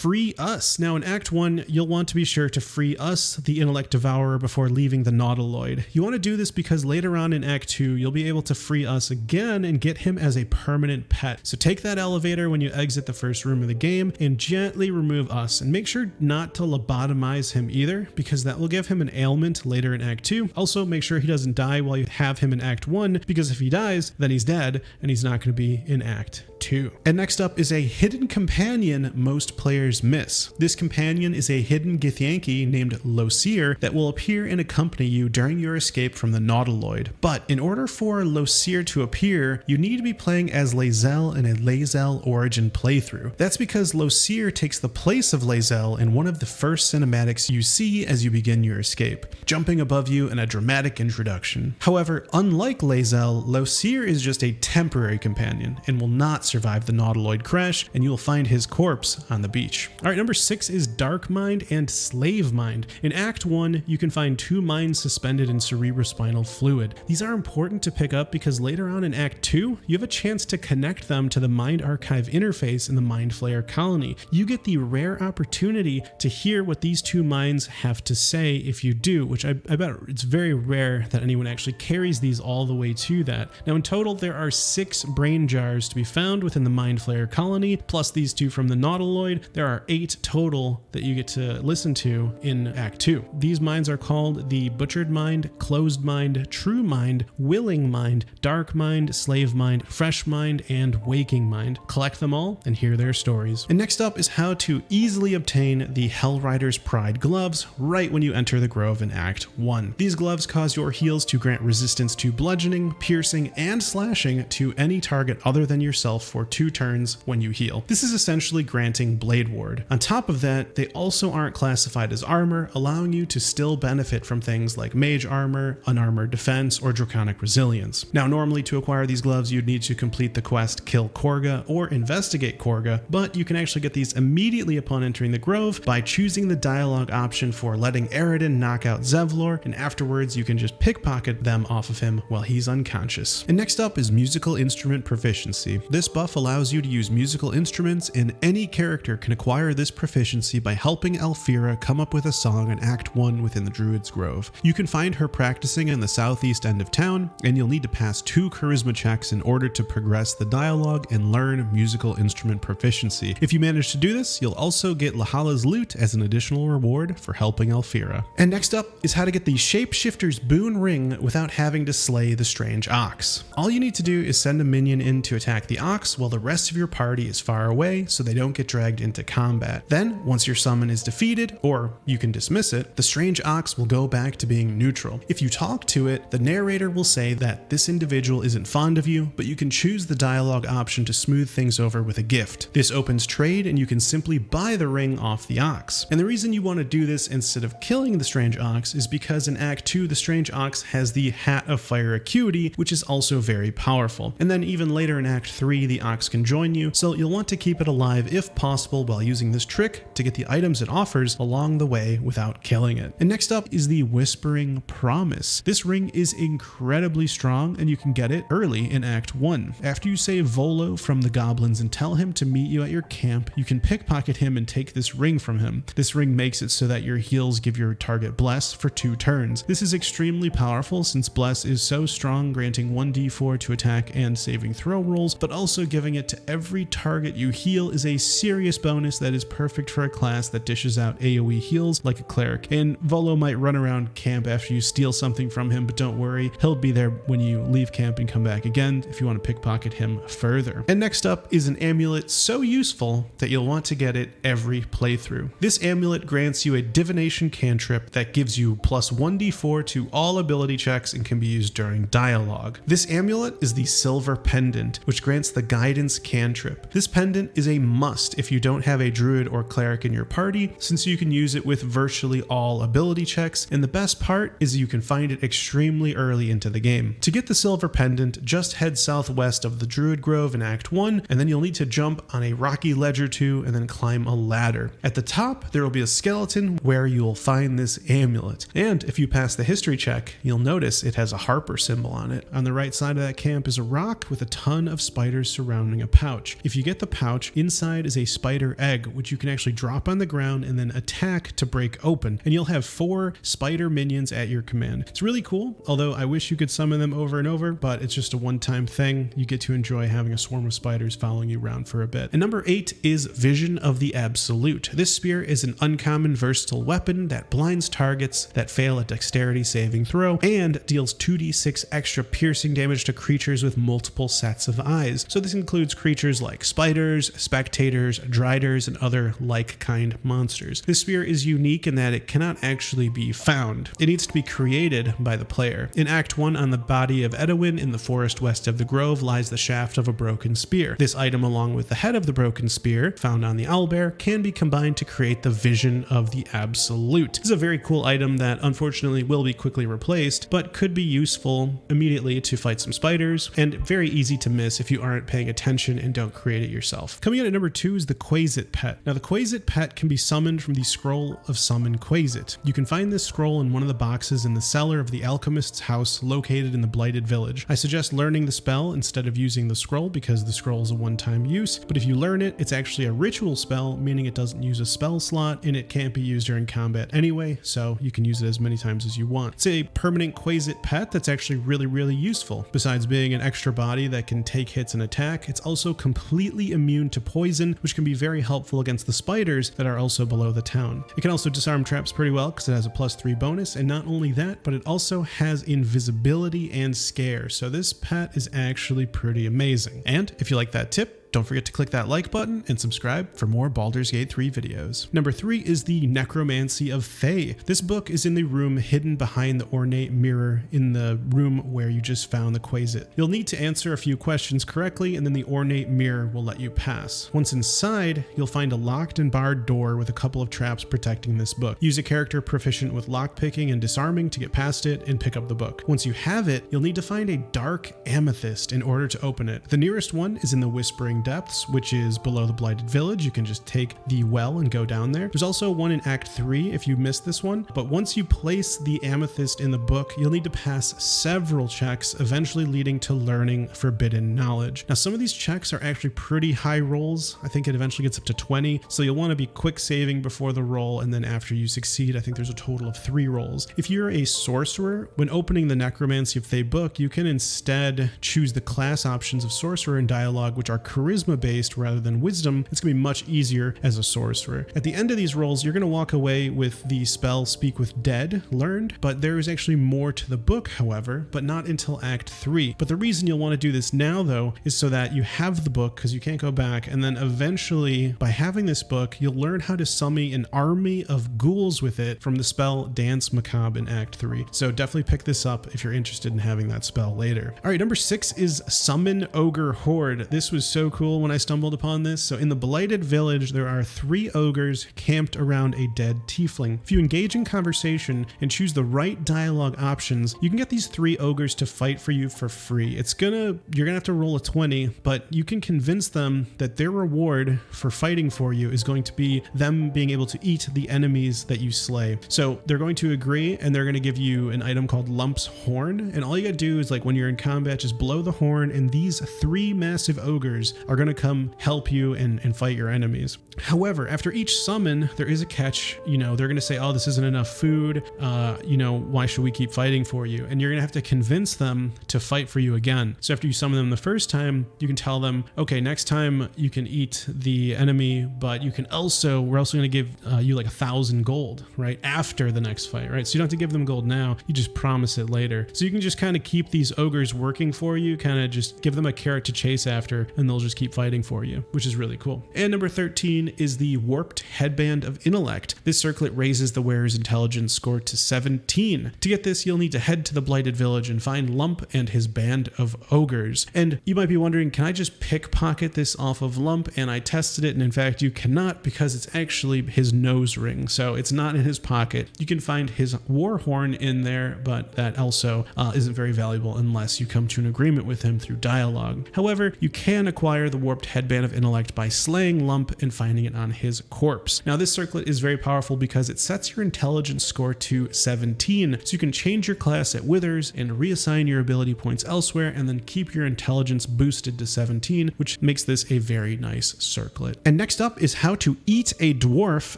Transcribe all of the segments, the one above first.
free us. Now in Act 1, you'll want to be sure to free us, the Intellect Devourer, before leaving the Nautiloid. You want to do this because later on in Act 2, you'll be able to free us again and get him as a permanent pet. So take that elevator when you exit the first room of the game and gently remove us, and make sure not to lobotomize him either, because that will give him an ailment later in Act 2. Also, make sure he doesn't die while you have him in Act 1, because if he dies, then he's dead and he's not going to be in Act 2. And next up is a hidden companion most players miss. This companion is a hidden Githyanki named Losiir that will appear and accompany you during your escape from the Nautiloid. But in order for Losiir to appear, you need to be playing as Lae'zel in a Lae'zel origin playthrough. That's because Losiir takes the place of Lae'zel in one of the first cinematics you see as you begin your escape, jumping above you in a dramatic introduction. However, unlike Lae'zel, Losiir is just a temporary companion and will not survive the Nautiloid crash, and you will find his corpse on the beach. Alright, number 6 is Dark Mind and Slave Mind. In Act 1, you can find 2 minds suspended in cerebrospinal fluid. These are important to pick up because later on in Act 2, you have a chance to connect them to the Mind Archive interface in the Mind Flayer colony. You get the rare opportunity to hear what these 2 minds have to say if you do, which I bet it's very rare that anyone actually carries these all the way to that. Now in total, there are 6 brain jars to be found within the Mind Flayer colony, plus these 2 from the Nautiloid. There are 8 total that you get to listen to in Act 2. These minds are called the Butchered Mind, Closed Mind, True Mind, Willing Mind, Dark Mind, Slave Mind, Fresh Mind, and Waking Mind. Collect them all and hear their stories. And next up is how to easily obtain the Hellrider's Pride gloves right when you enter the Grove in Act 1. These gloves cause your heals to grant resistance to bludgeoning, piercing, and slashing to any target other than yourself for 2 turns when you heal. This is essentially granting Blade Ward. On top of that, they also aren't classified as armor, allowing you to still benefit from things like mage armor, unarmored defense, or draconic resilience. Now normally to acquire these gloves you'd need to complete the quest Kill Korga or Investigate Korga, but you can actually get these immediately upon entering the Grove by choosing the dialogue option for letting Eredin knock out Zevlor, and afterwards you can just pickpocket them off of him while he's unconscious. And next up is Musical Instrument Proficiency. This buff allows you to use musical instruments, and any character can acquire this proficiency by helping Alfira come up with a song in Act 1 within the Druid's Grove. You can find her practicing in the southeast end of town, and you'll need to pass 2 charisma checks in order to progress the dialogue and learn musical instrument proficiency. If you manage to do this, you'll also get Lahala's Lute as an additional reward for helping Alfira. And next up is how to get the Shapeshifter's Boon Ring without having to slay the Strange Ox. All you need to do is send a minion in to attack the Ox while the rest of your party is far away so they don't get dragged into combat. Then, once your summon is defeated, or you can dismiss it, the Strange Ox will go back to being neutral. If you talk to it, the narrator will say that this individual isn't fond of you, but you can choose the dialogue option to smooth things over with a gift. This opens trade, and you can simply buy the ring off the Ox. And the reason you want to do this instead of killing the Strange Ox is because in Act 2, the Strange Ox has the Hat of Fire Acuity, which is also very powerful. And then even later in Act 3, the Ox can join you, so you'll want to keep it alive if possible while using this trick to get the items it offers along the way without killing it. And next up is the Whispering Promise. This ring is incredibly strong, and you can get it early in Act 1. After you save Volo from the goblins and tell him to meet you at your camp, you can pickpocket him and take this ring from him. This ring makes it so that your heals give your target Bless for 2 turns. This is extremely powerful since Bless is so strong, granting 1d4 to attack and saving throw rolls, but also giving it to every target you heal is a serious bonus that is perfect for a class that dishes out AoE heals like a cleric. And Volo might run around camp after you steal something from him, but don't worry, he'll be there when you leave camp and come back again if you want to pickpocket him further. And next up is an amulet so useful that you'll want to get it every playthrough. This amulet grants you a divination cantrip that gives you plus 1d4 to all ability checks and can be used during dialogue. This amulet is the Silver Pendant, which grants the Guidance cantrip. This pendant is a must if you don't have a druid or cleric in your party, since you can use it with virtually all ability checks, and the best part is you can find it extremely early into the game. To get the Silver Pendant, just head southwest of the Druid Grove in Act 1, and then you'll need to jump on a rocky ledge or 2 and then climb a ladder. At the top, there will be a skeleton where you will find this amulet, and if you pass the history check, you'll notice it has a harper symbol on it. On the right side of that camp is a rock with a ton of spiders surrounding a pouch. If you get the pouch, inside is a spider egg, which you can actually drop on the ground and then attack to break open, and you'll have 4 spider minions at your command. It's really cool, although I wish you could summon them over and over, but it's just a one-time thing. You get to enjoy having a swarm of spiders following you around for a bit. And number 8 is Vision of the Absolute. This spear is an uncommon versatile weapon that blinds targets that fail a dexterity saving throw and deals 2d6 extra piercing damage to creatures with multiple sets of eyes. So this includes creatures like spiders, spectators, driders, and other like-kind monsters. This spear is unique in that it cannot actually be found. It needs to be created by the player. In Act 1, on the body of Edwin in the forest west of the grove lies the shaft of a broken spear. This item, along with the head of the broken spear, found on the owlbear, can be combined to create the Vision of the Absolute. This is a very cool item that unfortunately will be quickly replaced, but could be useful immediately to fight some spiders, and very easy to miss if you aren't paying attention and don't create it yourself. Coming in at number 2 is the Quasit pet. Now the Quasit pet can be summoned from the Scroll of Summon Quasit. You can find this scroll in one of the boxes in the cellar of the alchemist's house located in the Blighted Village. I suggest learning the spell instead of using the scroll because the scroll is a one-time use, but if you learn it, it's actually a ritual spell, meaning it doesn't use a spell slot and it can't be used during combat anyway, so you can use it as many times as you want. It's a permanent Quasit pet that's actually really useful. Besides being an extra body that can take hits and attack, it's also completely immune to poison, which can be very helpful against the spiders that are also below the town. It can also disarm traps pretty well because it has a +3 bonus, and not only that, but it also has invisibility and scare, so this pet is actually pretty amazing. And if you like that tip, don't forget to click that like button and subscribe for more Baldur's Gate 3 videos. Number 3 is the Necromancy of Thay. This book is in the room hidden behind the ornate mirror in the room where you just found the Quasit. You'll need to answer a few questions correctly, and then the ornate mirror will let you pass. Once inside, you'll find a locked and barred door with a couple of traps protecting this book. Use a character proficient with lockpicking and disarming to get past it and pick up the book. Once you have it, you'll need to find a dark amethyst in order to open it. The nearest one is in the Whispering Depths, which is below the Blighted Village. You can just take the well and go down there. There's also one in Act 3 if you missed this one, but once you place the amethyst in the book, you'll need to pass several checks, eventually leading to learning forbidden knowledge. Now, some of these checks are actually pretty high rolls. I think it eventually gets up to 20, so you'll want to be quick saving before the roll, and then after you succeed, I think there's a total of 3 rolls. If you're a sorcerer, when opening the Necromancy of Thay book, you can instead choose the class options of sorcerer and dialogue, which are charisma based rather than wisdom. It's going to be much easier as a sorcerer. At the end of these rolls, you're going to walk away with the spell Speak with Dead learned, but there is actually more to the book, however, but not until Act 3. But the reason you'll want to do this now, though, is so that you have the book, because you can't go back, and then eventually, by having this book, you'll learn how to summon an army of ghouls with it from the spell Dance Macabre in Act 3. So definitely pick this up if you're interested in having that spell later. All right, number 6 is Summon Ogre Horde. This was so cool when I stumbled upon this. So in the Blighted Village, there are 3 ogres camped around a dead tiefling. If you engage in conversation and choose the right dialogue options, you can get these 3 ogres to fight for you for free. You're gonna have to roll a 20, but you can convince them that their reward for fighting for you is going to be them being able to eat the enemies that you slay. So they're going to agree, and they're going to give you an item called Lump's Horn, and all you gotta do is, like, when you're in combat, just blow the horn, and these 3 massive ogres are going to come help you and fight your enemies. However, after each summon, there is a catch. You know, they're going to say, oh, this isn't enough food. Why should we keep fighting for you? And you're going to have to convince them to fight for you again. So after you summon them the first time, you can tell them, okay, next time you can eat the enemy, but we're also going to give you like 1,000 gold, right? After the next fight, right? So you don't have to give them gold now. You just promise it later. So you can just kind of keep these ogres working for you, kind of just give them a carrot to chase after, and they'll just keep fighting for you, which is really cool. And number 13 is the Warped Headband of Intellect. This circlet raises the wearer's intelligence score to 17. To get this, you'll need to head to the Blighted Village and find Lump and his band of ogres. And you might be wondering, can I just pickpocket this off of Lump? And I tested it, and in fact, you cannot, because it's actually his nose ring, so it's not in his pocket. You can find his war horn in there, but that also isn't very valuable unless you come to an agreement with him through dialogue. However, you can acquire acquire the warped Headband of Intellect by slaying Lump and finding it on his corpse. Now this circlet is very powerful because it sets your intelligence score to 17, so you can change your class at Withers and reassign your ability points elsewhere and then keep your intelligence boosted to 17, which makes this a very nice circlet. And next up is how to eat a dwarf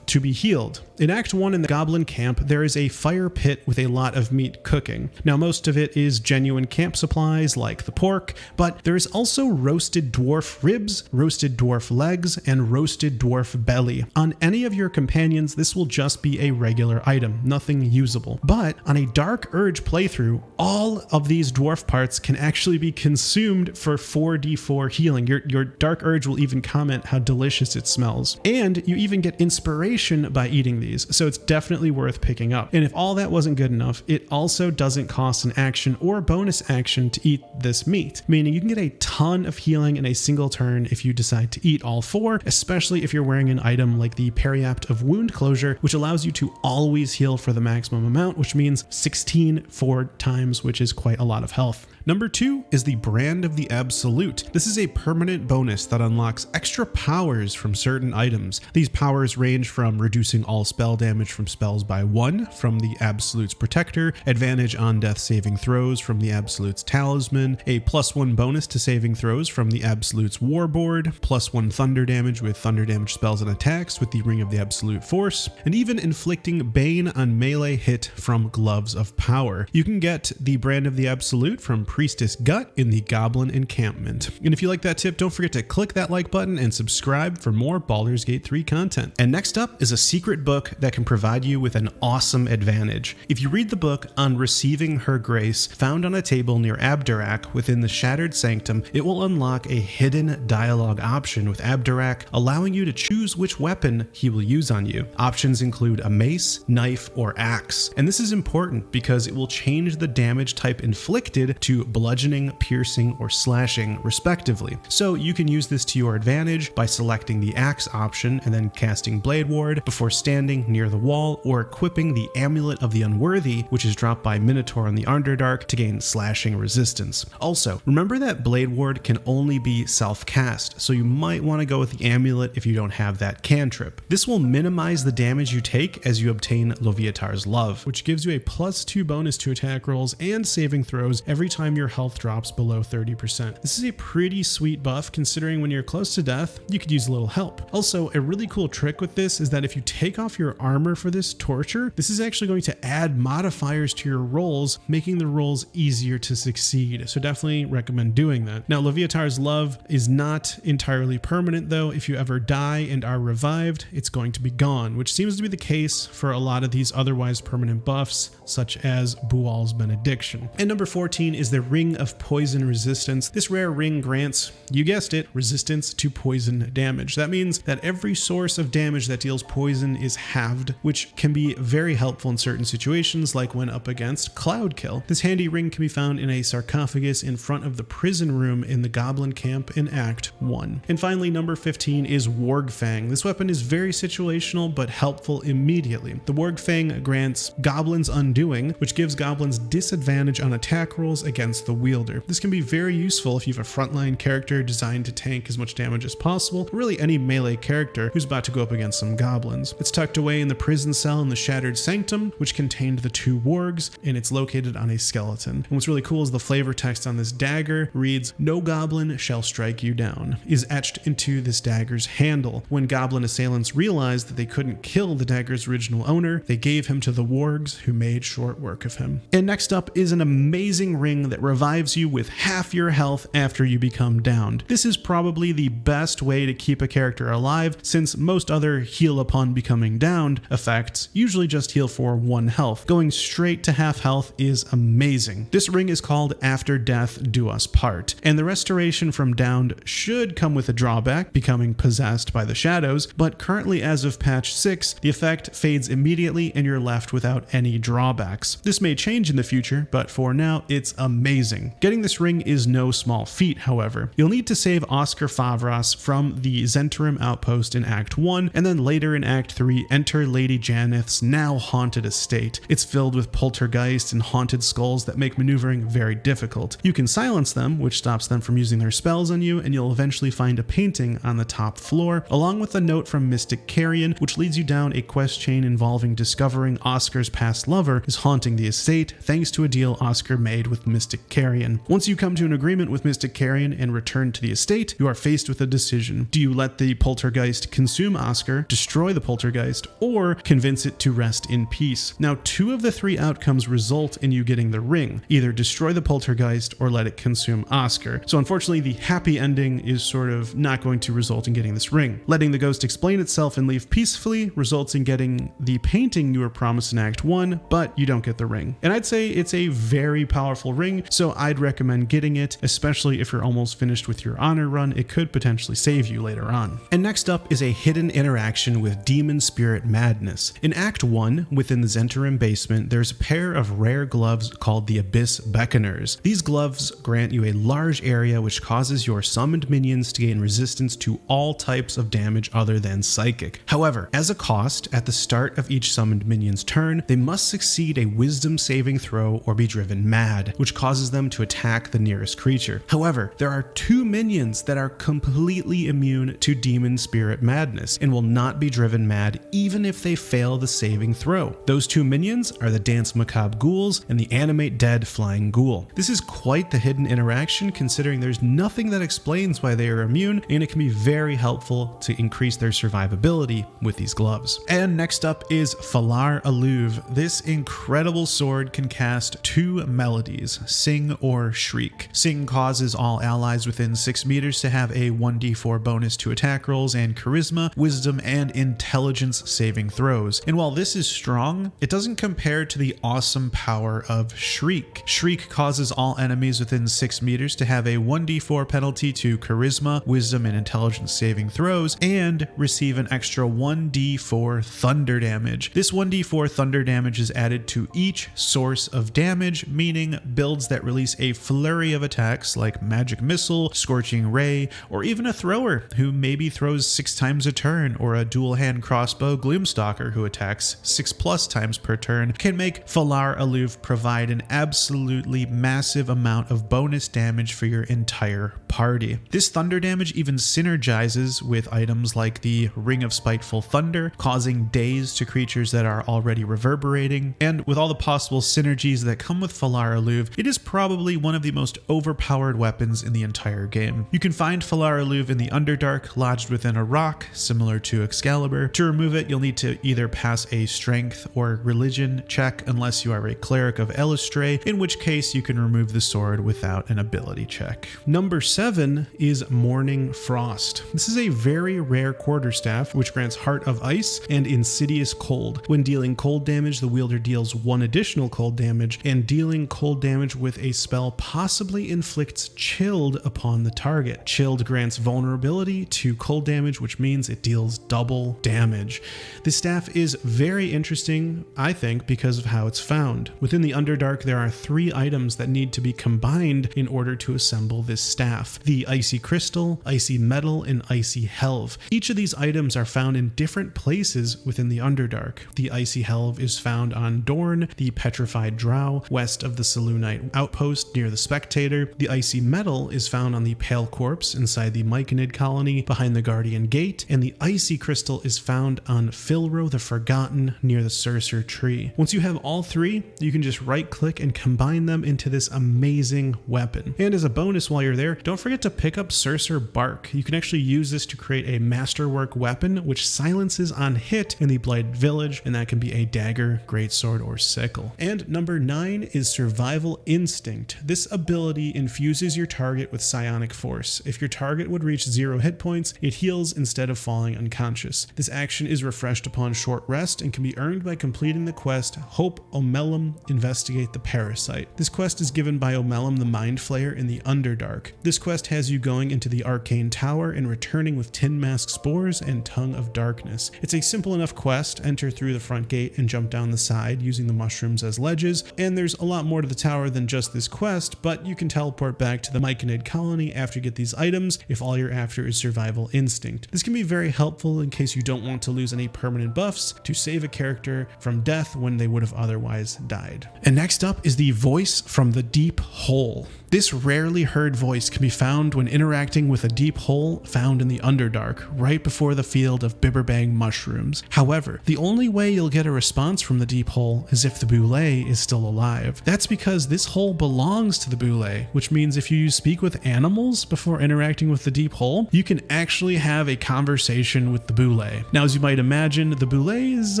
to be healed. In Act 1 in the Goblin camp, there is a fire pit with a lot of meat cooking. Now most of it is genuine camp supplies like the pork, but there is also roasted dwarf ribs, roasted dwarf legs, and roasted dwarf belly. On any of your companions, this will just be a regular item, nothing usable. But on a Dark Urge playthrough, all of these dwarf parts can actually be consumed for 4d4 healing. Your Dark Urge will even comment how delicious it smells. And you even get inspiration by eating these, so it's definitely worth picking up. And if all that wasn't good enough, it also doesn't cost an action or bonus action to eat this meat, meaning you can get a ton of healing in a single turn if you decide to eat all 4, especially if you're wearing an item like the Periapt of Wound Closure, which allows you to always heal for the maximum amount, which means 16 4 times, which is quite a lot of health. Number 2 is the Brand of the Absolute. This is a permanent bonus that unlocks extra powers from certain items. These powers range from reducing all spell damage from spells by 1 from the Absolute's Protector, advantage on death saving throws from the Absolute's Talisman, a +1 bonus to saving throws from the Absolute's Warboard, +1 thunder damage with thunder damage spells and attacks with the Ring of the Absolute Force, and even inflicting Bane on melee hit from Gloves of Power. You can get the Brand of the Absolute from Priestess Gut in the Goblin encampment. And if you like that tip, don't forget to click that like button and subscribe for more Baldur's Gate 3 content. And next up is a secret book that can provide you with an awesome advantage. If you read the book on receiving her grace, found on a table near Abdurak within the Shattered Sanctum, it will unlock a hidden dialogue option with Abdurak, allowing you to choose which weapon he will use on you. Options include a mace, knife, or axe. And this is important because it will change the damage type inflicted to bludgeoning, piercing, or slashing, respectively. So you can use this to your advantage by selecting the axe option and then casting Blade Ward before standing near the wall, or equipping the Amulet of the Unworthy, which is dropped by Minotaur on the Underdark to gain slashing resistance. Also, remember that Blade Ward can only be self-cast, so you might want to go with the Amulet if you don't have that cantrip. This will minimize the damage you take as you obtain Loviatar's Love, which gives you a +2 bonus to attack rolls and saving throws every time your health drops below 30%. This is a pretty sweet buff considering when you're close to death, you could use a little help. Also, a really cool trick with this is that if you take off your armor for this torture, this is actually going to add modifiers to your rolls, making the rolls easier to succeed. So definitely recommend doing that. Now, Loviatar's Love is not entirely permanent though. If you ever die and are revived, it's going to be gone, which seems to be the case for a lot of these otherwise permanent buffs, such as BOOOAL's Benediction. And number 14 is the Ring of Poison Resistance. This rare ring grants, you guessed it, resistance to poison damage. That means that every source of damage that deals poison is halved, which can be very helpful in certain situations, like when up against Cloudkill. This handy ring can be found in a sarcophagus in front of the prison room in the Goblin camp in Act 1. And finally, number 15 is Worgfang. This weapon is very situational, but helpful immediately. The Worgfang grants Goblin's Undoing, which gives goblins disadvantage on attack rolls against the wielder. This can be very useful if you have a frontline character designed to tank as much damage as possible, or really any melee character who's about to go up against some goblins. It's tucked away in the prison cell in the Shattered Sanctum, which contained the 2 wargs, and it's located on a skeleton. And what's really cool is the flavor text on this dagger reads, "No goblin shall strike you down," is etched into this dagger's handle. When goblin assailants realized that they couldn't kill the dagger's original owner, they gave him to the wargs, who made short work of him. And next up is an amazing ring that revives you with half your health after you become downed. This is probably the best way to keep a character alive, since most other heal upon becoming downed effects usually just heal for 1 health. Going straight to half health is amazing. This ring is called After Death Do Us Part, and the restoration from downed should come with a drawback, becoming possessed by the shadows, but currently as of patch 6, the effect fades immediately and you're left without any drawbacks. This may change in the future, but for now, it's amazing. amazing. Getting this ring is no small feat, however. You'll need to save Oskar Fevras from the Zhentarim outpost in Act 1, and then later in Act 3 enter Lady Janeth's now haunted estate. It's filled with poltergeists and haunted skulls that make maneuvering very difficult. You can silence them, which stops them from using their spells on you, and you'll eventually find a painting on the top floor, along with a note from Mystic Carrion, which leads you down a quest chain involving discovering Oskar's past lover is haunting the estate, thanks to a deal Oskar made with Mystic Carrion. Once you come to an agreement with Mystic Carrion and return to the estate, you are faced with a decision. Do you let the poltergeist consume Oskar, destroy the poltergeist, or convince it to rest in peace? Now, 2 of the 3 outcomes result in you getting the ring. Either destroy the poltergeist or let it consume Oskar. So unfortunately, the happy ending is sort of not going to result in getting this ring. Letting the ghost explain itself and leave peacefully results in getting the painting you were promised in Act 1, but you don't get the ring. And I'd say it's a very powerful ring, so I'd recommend getting it, especially if you're almost finished with your honor run. It could potentially save you later on. And next up is a hidden interaction with Demon Spirit Madness. In Act 1, within the Zhentarim basement, there's a pair of rare gloves called the Abyss Beckoners. These gloves grant you a large area which causes your summoned minions to gain resistance to all types of damage other than psychic. However, as a cost, at the start of each summoned minion's turn, they must succeed a wisdom saving throw or be driven mad, which causes them to attack the nearest creature. However, there are 2 minions that are completely immune to Demon Spirit Madness and will not be driven mad even if they fail the saving throw. Those 2 minions are the Dance Macabre Ghouls and the Animate Dead Flying Ghoul. This is quite the hidden interaction, considering there's nothing that explains why they are immune, and it can be very helpful to increase their survivability with these gloves. And next up is Phalar Aluve. This incredible sword can cast 2 melodies, Sing or Shriek. Sing causes all allies within 6 meters to have a 1d4 bonus to attack rolls and charisma, wisdom, and intelligence saving throws. And while this is strong, it doesn't compare to the awesome power of Shriek. Shriek causes all enemies within 6 meters to have a 1d4 penalty to charisma, wisdom, and intelligence saving throws, and receive an extra 1d4 thunder damage. This 1d4 thunder damage is added to each source of damage, meaning builds that release a flurry of attacks like Magic Missile, Scorching Ray, or even a thrower who maybe throws 6 times a turn, or a dual hand crossbow Gloomstalker who attacks 6+ times per turn, can make Phalar Aluve provide an absolutely massive amount of bonus damage for your entire party. This thunder damage even synergizes with items like the Ring of Spiteful Thunder, causing daze to creatures that are already reverberating, and with all the possible synergies that come with Phalar Aluve, it is probably one of the most overpowered weapons in the entire game. You can find Phalar Aluve in the Underdark, lodged within a rock, similar to Excalibur. To remove it, you'll need to either pass a Strength or Religion check, unless you are a Cleric of Elistray, in which case you can remove the sword without an ability check. Number 7 is Mourning Frost. This is a very rare quarterstaff which grants Heart of Ice and Insidious Cold. When dealing cold damage, the wielder deals 1 additional cold damage, and dealing cold damage with a spell possibly inflicts Chilled upon the target. Chilled grants vulnerability to cold damage, which means it deals double damage. This staff is very interesting, I think, because of how it's found. Within the Underdark, there are 3 items that need to be combined in order to assemble this staff: the Icy Crystal, Icy Metal, and Icy Helve. Each of these items are found in different places within the Underdark. The Icy Helve is found on Dorne, the Petrified Drow, west of the Selûnite outpost near the Spectator. The Icy Metal is found on the Pale Corpse inside the Myconid colony behind the Guardian Gate, and the Icy Crystal is found on Filro the Forgotten near the Surser Tree. Once you have all 3, you can just right click and combine them into this amazing weapon. And as a bonus while you're there, don't forget to pick up Surser Bark. You can actually use this to create a Masterwork weapon which silences on hit in the Blighted Village, and that can be a dagger, greatsword, or sickle. And number 9 is Survival Instinct. This ability infuses your target with psionic force. If your target would reach 0 hit points, it heals instead of falling unconscious. This action is refreshed upon short rest and can be earned by completing the quest Hope Omelum Investigate the Parasite. This quest is given by Omelum the Mind Flayer in the Underdark. This quest has you going into the Arcane Tower and returning with Tin Mask Spores and Tongue of Darkness. It's a simple enough quest. Enter through the front gate and jump down the side using the mushrooms as ledges, and there's a lot more to the tower than just this quest, but you can teleport back to the Myconid colony after you get these items if all you're after is survival instinct. This can be very helpful in case you don't want to lose any permanent buffs to save a character from death when they would have otherwise died. And next up is the voice from the deep hole. This rarely heard voice can be found when interacting with a deep hole found in the Underdark, right before the field of Bibberbang mushrooms. However, the only way you'll get a response from the deep hole is if the BOOOAL is still alive. That's because this hole belongs to the BOOOAL, which means if you speak with animals before interacting with the deep hole, you can actually have a conversation with the BOOOAL. Now, as you might imagine, the BOOOAL is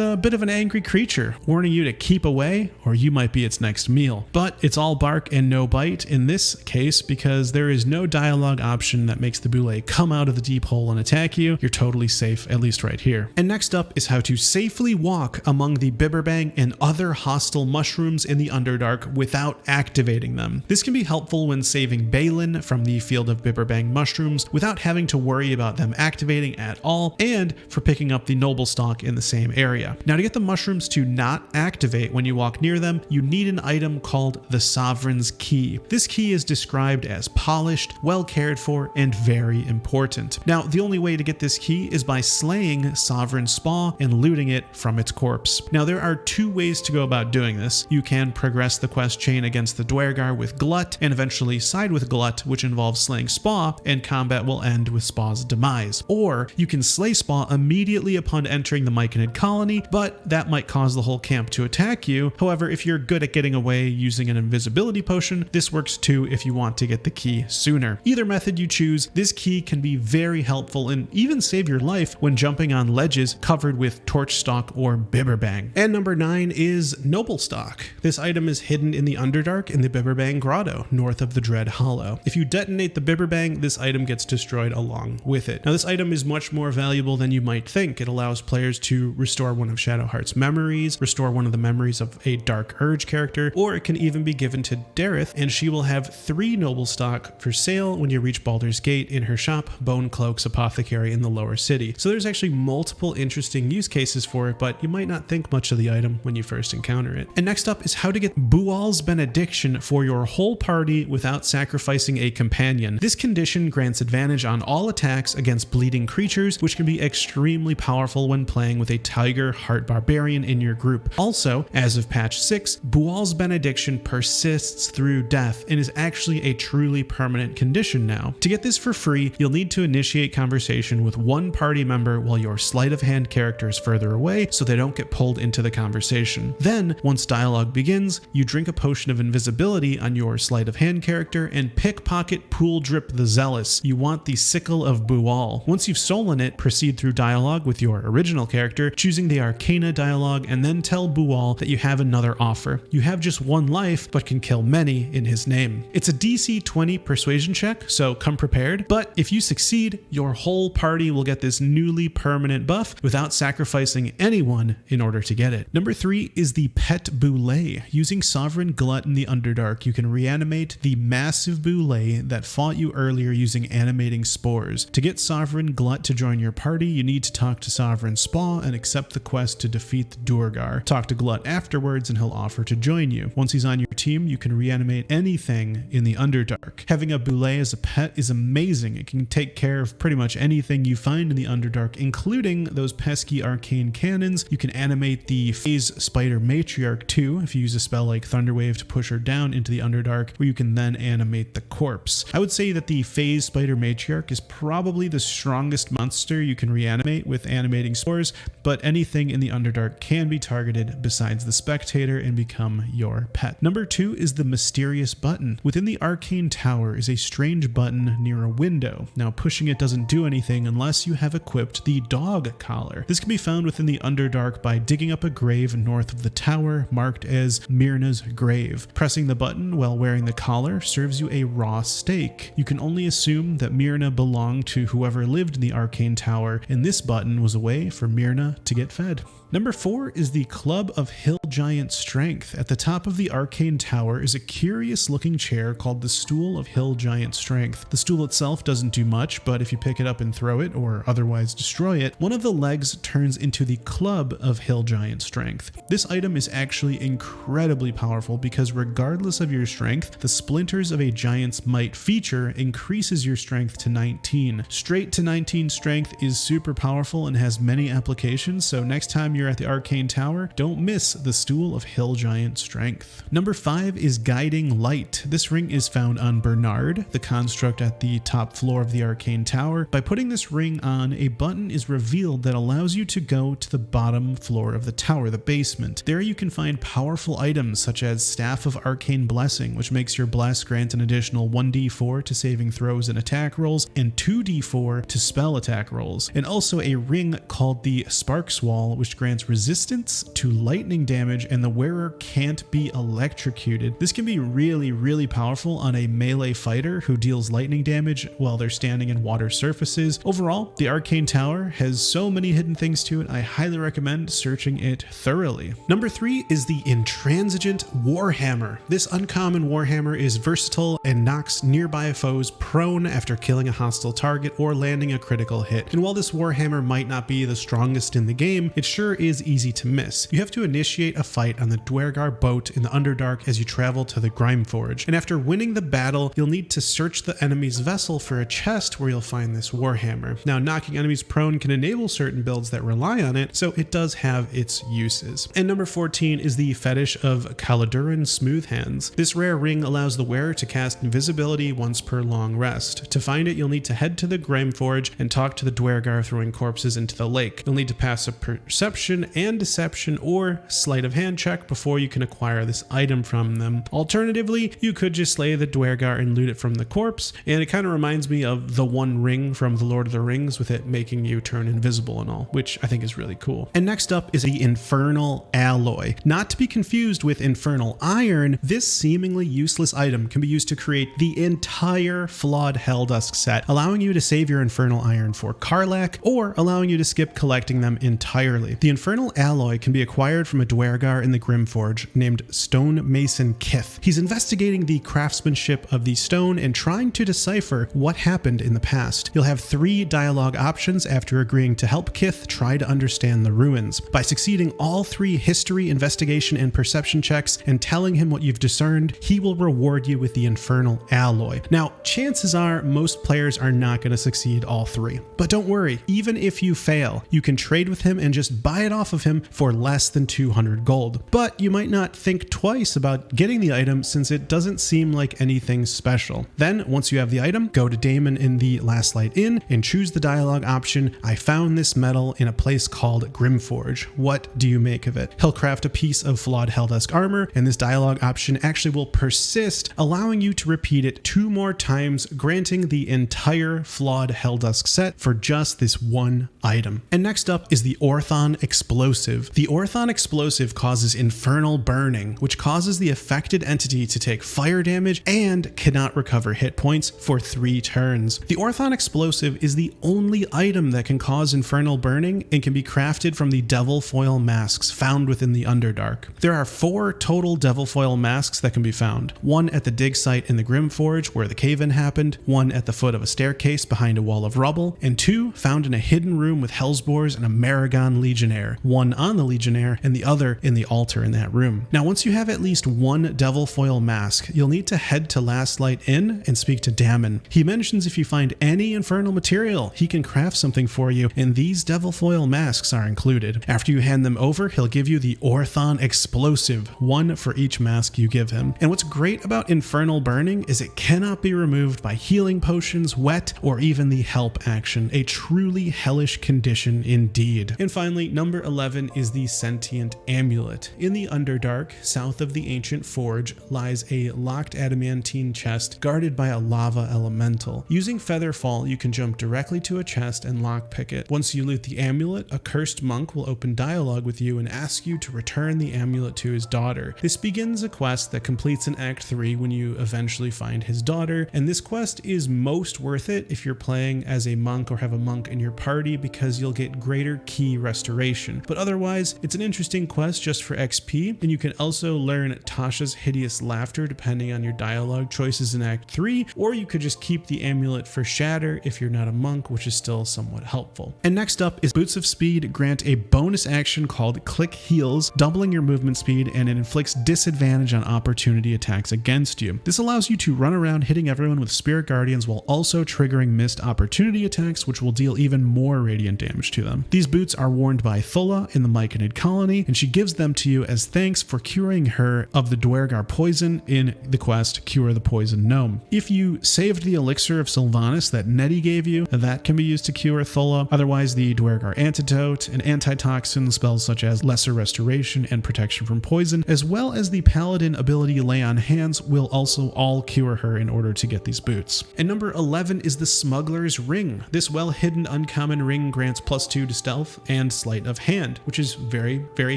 a bit of an angry creature, warning you to keep away or you might be its next meal. But it's all bark and no bite in this case because there is no dialogue option that makes the BOOOAL come out of the deep hole and attack you. You're totally safe, at least right here. And next up is how to safely walk among the Bibberbang and other hostile mushrooms in the Underdark without activating them. This can be helpful when saving Balin from the field of Bibberbang mushrooms without having to worry about them activating at all, and for picking up the Noblestalk in the same area. Now, to get the mushrooms to not activate when you walk near them, you need an item called the Sovereign's Key. This key is described as polished, well cared for, and very important. Now, the only way to get this key is by slaying Sovereign Spa and looting it from its corpse. Now, there are two ways to go about doing this. You can progress the quest chain against the Dwergar with Glut and eventually side with Glut, which involves slaying Spa, and combat will end with Spa's demise. Or you can slay Spa immediately upon entering the Myconid colony, but that might cause the whole camp to attack you. However, if you're good at getting away using an invisibility potion, this works too if you want to get the key sooner. Either method you choose, this key can be very helpful and even save your life when jumping on ledges covered with Torchstalk or Bibberbang. And number 9 is Noblestalk. This item is hidden in the Underdark in the Bibberbang Grotto, north of the Dread Hollow. If you detonate the Bibberbang, this item gets destroyed along with it. Now, this item is much more valuable than you might think. It allows players to restore one of Shadowheart's memories, restore one of the memories of a Dark Urge character, or it can even be given to Dareth, and she will have 3 Noblestalk for sale when you reach Baldur's Gate in her shop, Bone Cloak's Apothecary in the lower city. So there's actually multiple interesting use cases for it, but you might not think much of the item when you first encounter it. And next up is how to get BOOOAL's Benediction for your whole party without sacrificing a companion. This condition grants advantage on all attacks against bleeding creatures, which can be extremely powerful when playing with a Tiger Heart Barbarian in your group. Also, as of patch 6, BOOOAL's Benediction persists through death and is actually a truly permanent condition now. To get this for free, you'll need to initiate conversation with one party member while your sleight of hand character is further away so they don't get pulled into the conversation. Then, once dialogue begins, you drink a potion of invisibility on your sleight of hand character and pickpocket Pool Drip the Zealous. You want the Sickle of BOOOAL. Once you've stolen it, proceed through dialogue with your original character, choosing the Arcana dialogue, and then tell BOOOAL that you have another offer. You have just one life, but can kill many in his name. It's a DC 20 persuasion check, so come prepared, but if you succeed, your whole party will get this newly permanent buff without sacrificing anyone in order to get it. Number 3 is the Pet BOOOAL. Using Sovereign Glut in the Underdark, you can reanimate the massive BOOOAL that fought you earlier using animating spores. To get Sovereign Glut to join your party, you need to talk to Sovereign Spa and accept the quest to defeat the Duergar. Talk to Glut afterwards and he'll offer to join you. Once he's on your team, you can reanimate anything in the Underdark. Having a BOOOAL as a pet is amazing. It can take care of pretty much anything you find in the Underdark, including those pesky arcane cannons. You can animate the Phase Spider Matriarch too if you use a spell like Thunderwave to push her down into the Underdark, where you can then animate the corpse. I would say that the Phase Spider Matriarch is probably the strongest monster you can reanimate with animating spores, but anything in the Underdark can be targeted besides the spectator and become your pet. Number 2 is the Mysterious Button. Within the Arcane Tower is a strange button near a window. Now, pushing it doesn't do anything unless you have equipped the Dog Collar. This can be found within the Underdark by digging up a grave north of the tower marked as Myrna's grave. Pressing the button while wearing the collar serves you a raw steak. You can only assume that Myrna belonged to whoever lived in the Arcane Tower, and this button was a way for Myrna to get fed. Number 4 is the Club of Hill Giant Strength. At the top of the Arcane Tower is a curious looking chair called the Stool of Hill Giant Strength. The stool itself doesn't do much, but if you pick it up and throw it or otherwise destroy it, one of the legs turns into the Club of Hill Giant Strength. This item is actually incredibly powerful because regardless of your strength, the Splinters of a Giant's Might feature increases your strength to 19. Straight to 19 strength is super powerful and has many applications, so next time you're at the Arcane Tower, don't miss the Stool of Hill Giant Strength. Number 5 is Guiding Light. This ring is found on Bernard, the construct at the top floor of the Arcane Tower. By putting this ring on, a button is revealed that allows you to go to the bottom floor of the tower, the basement. There you can find powerful items such as Staff of Arcane Blessing, which makes your bless grant an additional 1d4 to saving throws and attack rolls, and 2d4 to spell attack rolls, and also a ring called the Sparks Wall, which grants resistance to lightning damage and the wearer can't be electrocuted. This can be really powerful on a melee fighter who deals lightning damage while they're standing in water surfaces. Overall, the Arcane Tower has so many hidden things to it, I highly recommend searching it thoroughly. Number 3 is the Intransigent Warhammer. This uncommon Warhammer is versatile and knocks nearby foes prone after killing a hostile target or landing a critical hit. And while this Warhammer might not be the strongest in the game, it sure is easy to miss. You have to initiate a fight on the Duergar boat in the Underdark as you travel to the Grimeforge, and after winning the battle, you'll need to search the enemy's vessel for a chest where you'll find this Warhammer. Now, knocking enemies prone can enable certain builds that rely on it, so it does have its uses. And number 14 is the Fetish of Caladuran Smoothhands. This rare ring allows the wearer to cast invisibility once per long rest. To find it, you'll need to head to the Grimeforge and talk to the Duergar throwing corpses into the lake. You'll need to pass a perception and deception or sleight of hand check before you can acquire this item from them. Alternatively, you could just slay the Duergar and loot it from the corpse, and it kind of reminds me of the One Ring from The Lord of the Rings, with it making you turn invisible and all, which I think is really cool. And next up is the Infernal Alloy. Not to be confused with Infernal Iron, this seemingly useless item can be used to create the entire Flawed Helldusk set, allowing you to save your Infernal Iron for Karlach, or allowing you to skip collecting them entirely. The Infernal Alloy can be acquired from a Duergar in the Grimeforge named Stonemason Kith. He's investigating the craftsmanship of the stone and trying to decipher what happened in the past. You'll have 3 dialogue options after agreeing to help Kith try to understand the ruins. By succeeding all 3 history, investigation, and perception checks and telling him what you've discerned, he will reward you with the Infernal Alloy. Now, chances are most players are not going to succeed all 3. But don't worry, even if you fail, you can trade with him and just buy it off of him for less than 200 gold. But you might not think twice about getting the item since it doesn't seem like anything special. Then, once you have the item, go to Damon in the Last Light Inn and choose the dialogue option, I found this metal in a place called Grimeforge. What do you make of it? He'll craft a piece of Flawed Helldusk armor, and this dialogue option actually will persist, allowing you to repeat it 2 more times, granting the entire Flawed Helldusk set for just this one item. And next up is the Orthon Explosive. The Orthon Explosive causes infernal burning, which causes the affected entity to take fire damage and cannot recover hit points for 3 turns. The Orthon Explosive is the only item that can cause infernal burning and can be crafted from the devil foil masks found within the Underdark. There are 4 total devil foil masks that can be found. 1 at the dig site in the Grimeforge where the cave-in happened, 1 at the foot of a staircase behind a wall of rubble, and 2 found in a hidden room with Hellsboars and a Maragon Legionnaire, 1 on the Legionnaire and the other in the altar in that room. Now, once you have at least 1 devil foil mask, you'll need to head to Last Light Inn and speak to Damon. He mentions if you find any infernal material, he can craft something for you, and these devil foil masks are included. After you hand them over, he'll give you the Orthon Explosive, 1 for each mask you give him. And what's great about infernal burning is it cannot be removed by healing potions, wet, or even the help action. A truly hellish condition indeed. And finally, number 11 is the Sentient Amulet. In the Underdark, south of the Ancient Forge, lies a locked adamantine chest guarded by a lava elemental. Using Featherfall, you can jump directly to a chest and lockpick it. Once you loot the amulet, a cursed monk will open dialogue with you and ask you to return the amulet to his daughter. This begins a quest that completes in Act 3 when you eventually find his daughter, and this quest is most worth it if you're playing as a monk or have a monk in your party because you'll get greater key restoration Intimidation. But otherwise, it's an interesting quest just for XP, and you can also learn Tasha's Hideous Laughter depending on your dialogue choices in Act 3, or you could just keep the amulet for Shatter if you're not a monk, which is still somewhat helpful. And next up is Boots of Speed grant a bonus action called Click Heals, doubling your movement speed, and it inflicts disadvantage on opportunity attacks against you. This allows you to run around hitting everyone with Spirit Guardians while also triggering missed opportunity attacks, which will deal even more radiant damage to them. These boots are worn by Thulla in the Myconid colony, and she gives them to you as thanks for curing her of the Duergar poison in the quest Cure the Poison Gnome. If you saved the elixir of Sylvanas that Nettie gave you, that can be used to cure Thulla. Otherwise, the Duergar Antidote and antitoxin spells such as Lesser Restoration and Protection from Poison, as well as the Paladin ability Lay on Hands, will also all cure her in order to get these boots. And number 11 is the Smuggler's Ring. This well-hidden uncommon ring grants +2 to stealth and sleight of hand, which is very, very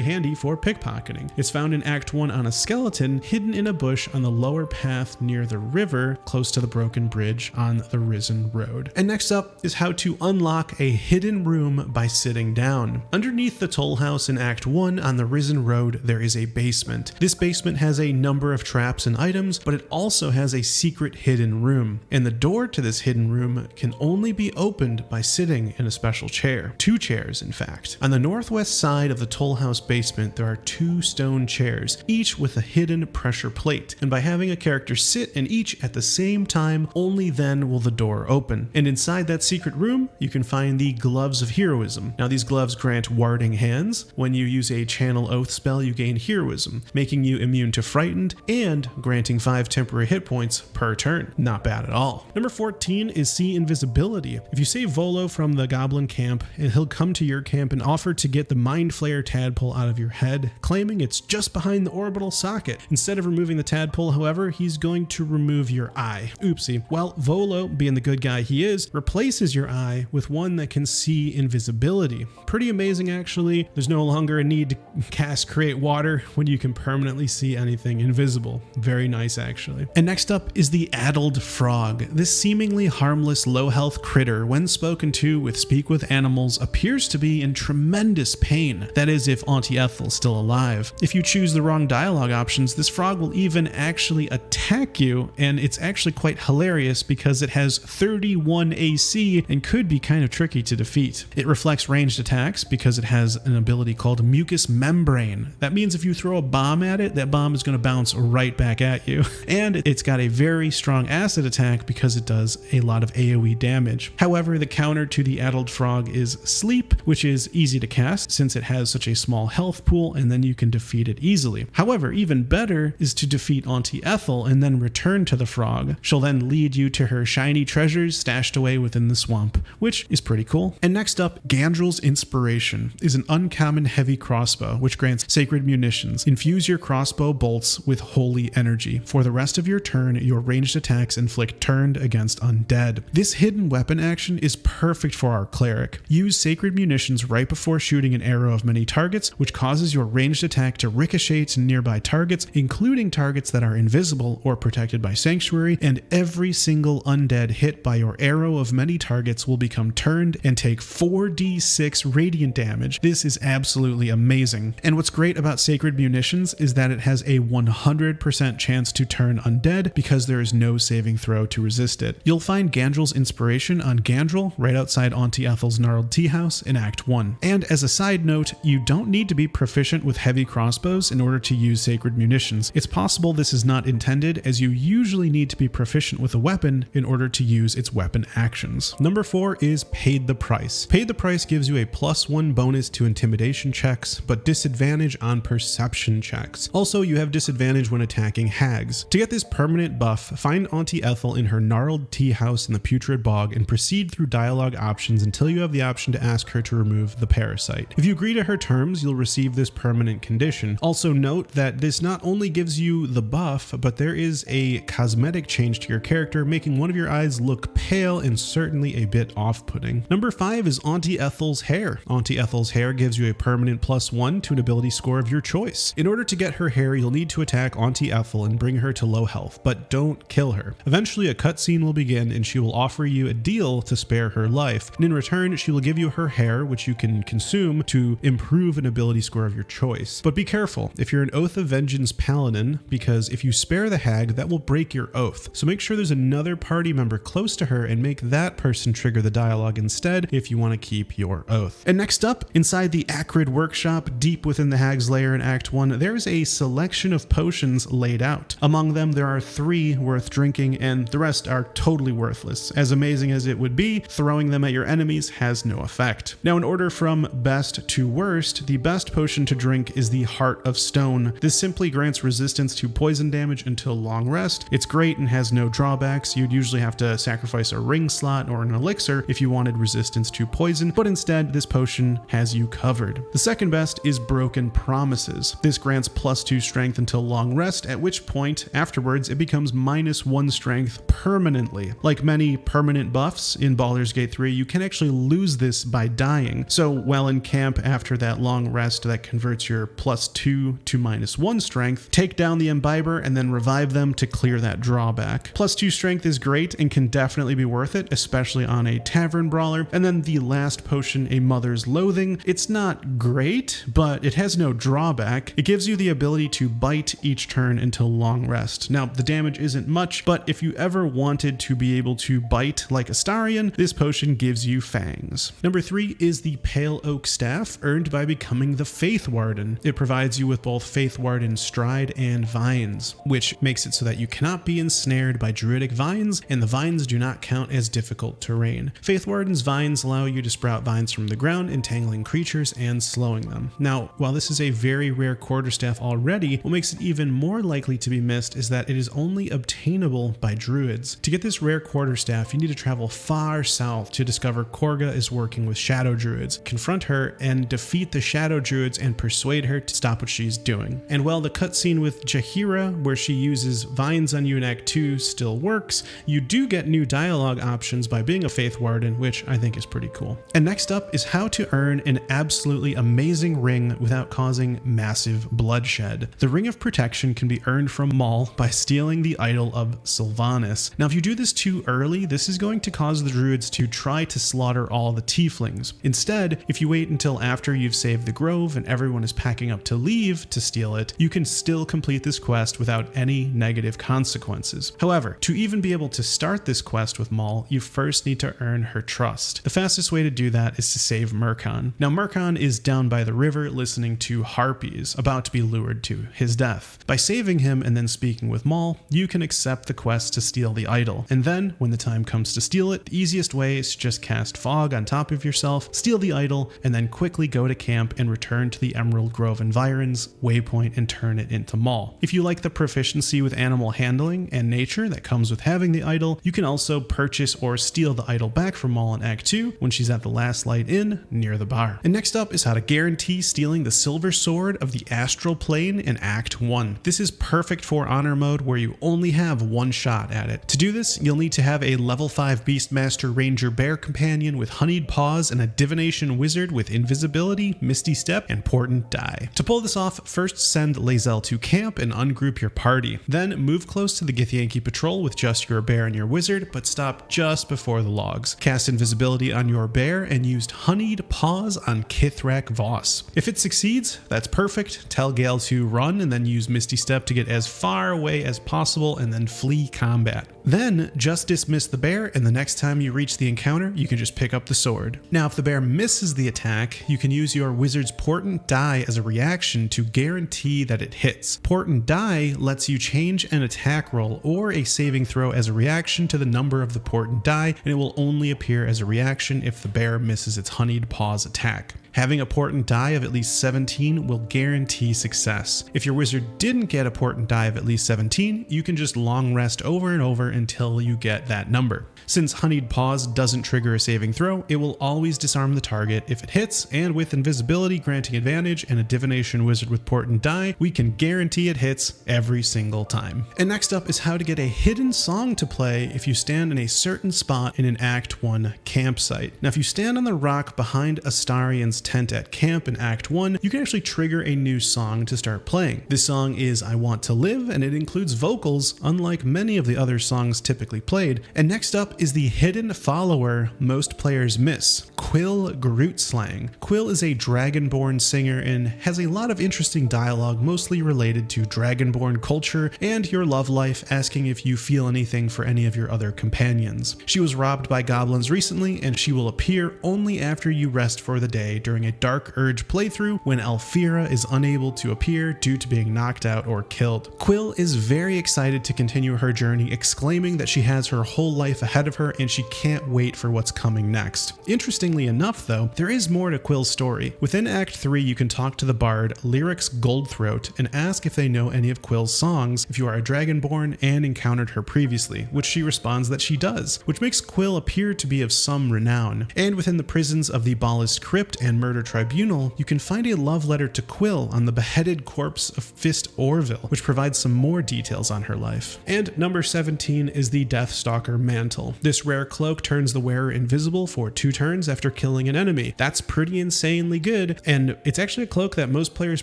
handy for pickpocketing. It's found in Act 1 on a skeleton hidden in a bush on the lower path near the river, close to the broken bridge on the Risen Road. And next up is how to unlock a hidden room by sitting down. Underneath the toll house in Act 1 on the Risen Road, there is a basement. This basement has a number of traps and items, but it also has a secret hidden room. And the door to this hidden room can only be opened by sitting in a special chair. 2 chairs, in fact. On the northwest side of the toll house basement, there are 2 stone chairs, each with a hidden pressure plate. And by having a character sit in each at the same time, only then will the door open. And inside that secret room, you can find the Gloves of Heroism. Now, these gloves grant warding hands. When you use a Channel Oath spell, you gain Heroism, making you immune to Frightened and granting 5 temporary hit points per turn. Not bad at all. Number 14 is See Invisibility. If you save Volo from the Goblin camp, and he'll come to your camp and offer to get the Mind Flayer tadpole out of your head, claiming it's just behind the orbital socket. Instead of removing the tadpole, however, he's going to remove your eye. Oopsie. Well, Volo, being the good guy he is, replaces your eye with one that can see invisibility. Pretty amazing, actually. There's no longer a need to cast Create Water when you can permanently see anything invisible. Very nice, actually. And next up is the Addled Frog. This seemingly harmless low-health critter, when spoken to with Speak with Animals, appears to be in tremendous pain. That is, if Auntie Ethel's still alive. If you choose the wrong dialogue options, this frog will even actually attack you, and it's actually quite hilarious because it has 31 AC and could be kind of tricky to defeat. It reflects ranged attacks because it has an ability called Mucus Membrane. That means if you throw a bomb at it, that bomb is going to bounce right back at you. And it's got a very strong acid attack because it does a lot of AoE damage. However, the counter to the Addled Frog is Sleep, which is easy to cast since it has such a small health pool, and then you can defeat it easily. However, even better is to defeat Auntie Ethel and then return to the frog. She'll then lead you to her shiny treasures stashed away within the swamp, which is pretty cool. And next up, Gandrel's Inspiration is an uncommon heavy crossbow, which grants sacred munitions. Infuse your crossbow bolts with holy energy. For the rest of your turn, your ranged attacks inflict turned against undead. This hidden weapon action is perfect for our cleric. Use sacred munitions right before shooting an arrow of many targets, which causes your ranged attack to ricochet to nearby targets, including targets that are invisible or protected by Sanctuary, and every single undead hit by your arrow of many targets will become turned and take 4d6 radiant damage. This is absolutely amazing. And what's great about sacred munitions is that it has a 100% chance to turn undead because there is no saving throw to resist it. You'll find Gandrel's Inspiration on Gandrel right outside Auntie Ethel's gnarled tea house in Act 1. And as a side note, you don't need to be proficient with heavy crossbows in order to use sacred munitions. It's possible this is not intended, as you usually need to be proficient with a weapon in order to use its weapon actions. Number 4 is Paid the Price. Paid the Price gives you a +1 bonus to intimidation checks, but disadvantage on perception checks. Also, you have disadvantage when attacking hags. To get this permanent buff, find Auntie Ethel in her gnarled tea house in the Putrid Bog and proceed through dialogue options until you have the option to ask her to remove the parasite. If you agree to her terms, you'll receive this permanent condition. Also note that this not only gives you the buff, but there is a cosmetic change to your character, making one of your eyes look pale and certainly a bit off-putting. Number 5 is Auntie Ethel's Hair. Auntie Ethel's Hair gives you a permanent +1 to an ability score of your choice. In order to get her hair, you'll need to attack Auntie Ethel and bring her to low health, but don't kill her. Eventually, a cutscene will begin and she will offer you a deal to spare her life, and in return, she will give you her hair, which you can consume consume to improve an ability score of your choice. But be careful if you're an Oath of Vengeance paladin, because if you spare the hag, that will break your oath. So make sure there's another party member close to her and make that person trigger the dialogue instead if you want to keep your oath. And next up, inside the Acrid Workshop, deep within the Hag's Lair in Act 1, there's a selection of potions laid out. Among them, there are 3 worth drinking, and the rest are totally worthless. As amazing as it would be, throwing them at your enemies has no effect. Now, in order from best to worst, the best potion to drink is the Heart of Stone. This simply grants resistance to poison damage until long rest. It's great and has no drawbacks. You'd usually have to sacrifice a ring slot or an elixir if you wanted resistance to poison, but instead this potion has you covered. The second best is Broken Promises. This grants +2 strength until long rest, at which point afterwards it becomes -1 strength permanently. Like many permanent buffs in Baldur's Gate 3, you can actually lose this by dying. So while in camp after that long rest that converts your +2 to -1 strength, take down the Imbiber and then revive them to clear that drawback. +2 strength is great and can definitely be worth it, especially on a tavern brawler. And then the last potion, a Mother's Loathing. It's not great, but it has no drawback. It gives you the ability to bite each turn until long rest. Now, the damage isn't much, but if you ever wanted to be able to bite like Astarion, this potion gives you fangs. Number 3 is the Pale Oak Staff, earned by becoming the Faith Warden. It provides you with both Faith Warden Stride and Vines, which makes it so that you cannot be ensnared by druidic vines, and the vines do not count as difficult terrain. Faith Warden's vines allow you to sprout vines from the ground, entangling creatures and slowing them. Now, while this is a very rare quarterstaff already, what makes it even more likely to be missed is that it is only obtainable by druids. To get this rare quarterstaff, you need to travel far south to discover Korga is working with shadow druids, confront her, and defeat the shadow druids and persuade her to stop what she's doing. And while the cutscene with Jaheira, where she uses vines on you in Act 2, still works, you do get new dialogue options by being a Faith Warden, which I think is pretty cool. And next up is how to earn an absolutely amazing ring without causing massive bloodshed. The Ring of Protection can be earned from Maul by stealing the idol of Sylvanas. Now, if you do this too early, this is going to cause the druids to try to slaughter all the tieflings. Instead, if you wait until after you've saved the grove and everyone is packing up to leave to steal it, you can still complete this quest without any negative consequences. However, to even be able to start this quest with Maul, you first need to earn her trust. The fastest way to do that is to save Murkon. Now, Murkon is down by the river listening to harpies, about to be lured to his death. By saving him and then speaking with Maul, you can accept the quest to steal the idol. And then, when the time comes to steal it, the easiest way is to just cast fog on top of yourself, steal the idol, and then quickly go to camp and return to the Emerald Grove environs, waypoint, and turn it into Maul. If you like the proficiency with animal handling and nature that comes with having the idol, you can also purchase or steal the idol back from Maul in Act 2 when she's at the Last Light Inn near the bar. And next up is how to guarantee stealing the Silver Sword of the Astral Plane in Act 1. This is perfect for honor mode where you only have one shot at it. To do this, you'll need to have a level 5 Beastmaster Ranger Bear Companion with Honeyed Paws and a Divination Wizard with Invisibility, Misty Step, and Portent Die. To pull this off, first send Lae'zel to camp and ungroup your party. Then move close to the Githyanki patrol with just your bear and your wizard, but stop just before the logs. Cast Invisibility on your bear and use Honeyed Paws on Kithrak Voss. If it succeeds, that's perfect. Tell Gale to run and then use Misty Step to get as far away as possible and then flee combat. Then just dismiss the bear, and the next time you reach the encounter, you can just pick up the sword. Now, if the bear misses the attack, you can use your wizard's Portent Die as a reaction to guarantee that it hits. Portent Die lets you change an attack roll or a saving throw as a reaction to the number of the Portent Die, and it will only appear as a reaction if the bear misses its Honeyed Paws attack. Having a Portent Die of at least 17 will guarantee success. If your wizard didn't get a Portent Die of at least 17, you can just long rest over and over until you get that number. Since Honeyed Paws doesn't trigger a saving throw, it will always disarm the target if it hits, and with Invisibility granting advantage and a Divination Wizard with Portent Die, we can guarantee it hits every single time. And next up is how to get a hidden song to play if you stand in a certain spot in an Act 1 campsite. Now, if you stand on the rock behind Astarion's tent at camp in Act 1, you can actually trigger a new song to start playing. This song is I Want to Live, and it includes vocals, unlike many of the other songs typically played. And next up up is the hidden follower most players miss, Quil Grootslang. Quil is a Dragonborn singer and has a lot of interesting dialogue mostly related to Dragonborn culture and your love life, asking if you feel anything for any of your other companions. She was robbed by goblins recently, and she will appear only after you rest for the day during a Dark Urge playthrough when Alfira is unable to appear due to being knocked out or killed. Quil is very excited to continue her journey, exclaiming that she has her whole life ahead of her and she can't wait for what's coming next. Interestingly enough though, there is more to Quil's story. Within Act 3 you can talk to the bard Lyric's Goldthroat and ask if they know any of Quil's songs if you are a Dragonborn and encountered her previously, which she responds that she does, which makes Quil appear to be of some renown. And within the prisons of the Ballast Crypt and Murder Tribunal, you can find a love letter to Quil on the beheaded corpse of Fist Orville, which provides some more details on her life. And number 17 is the Deathstalker Mantle. This rare cloak turns the wearer invisible for 2 turns after killing an enemy. That's pretty insanely good, and it's actually a cloak that most players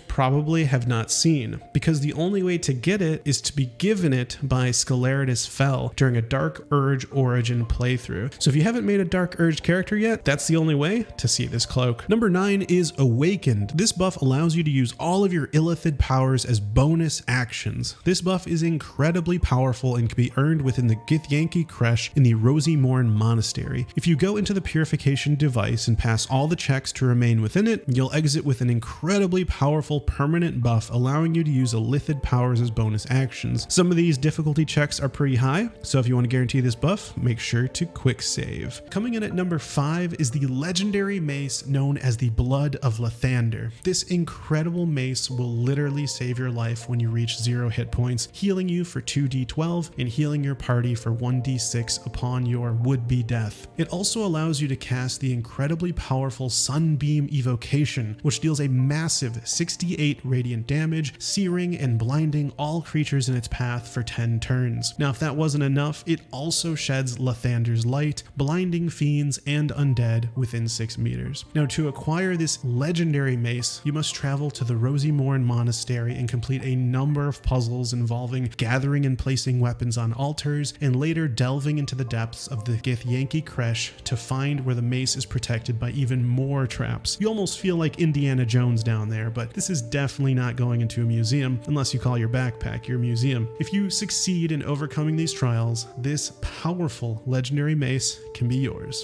probably have not seen, because the only way to get it is to be given it by Scalaritus Fell during a Dark Urge Origin playthrough. So if you haven't made a Dark Urge character yet, that's the only way to see this cloak. Number 9 is Awakened. This buff allows you to use all of your Illithid powers as bonus actions. This buff is incredibly powerful and can be earned within the Githyanki Kresh in the Rosy Morn Monastery. If you go into the Purification device and pass all the checks to remain within it, you'll exit with an incredibly powerful permanent buff allowing you to use Illithid powers as bonus actions. Some of these difficulty checks are pretty high, so if you want to guarantee this buff, make sure to quick save. Coming in at number 5 is the legendary mace known as the Blood of Lathander. This incredible mace will literally save your life when you reach 0 hit points, healing you for 2d12 and healing your party for 1d6 upon your would-be death. It also allows you to cast the incredibly powerful Sunbeam Evocation, which deals a massive 68 radiant damage, searing and blinding all creatures in its path for 10 turns. Now, if that wasn't enough, it also sheds Lathander's Light, blinding fiends and undead within 6 meters. Now, to acquire this legendary mace, you must travel to the Rosy Morn Monastery and complete a number of puzzles involving gathering and placing weapons on altars, and later delving into the depths of the Githyanki Kresh to find where the mace is protected by even more traps. You almost feel like Indiana Jones down there, but this is definitely not going into a museum unless you call your backpack your museum. If you succeed in overcoming these trials, this powerful legendary mace can be yours.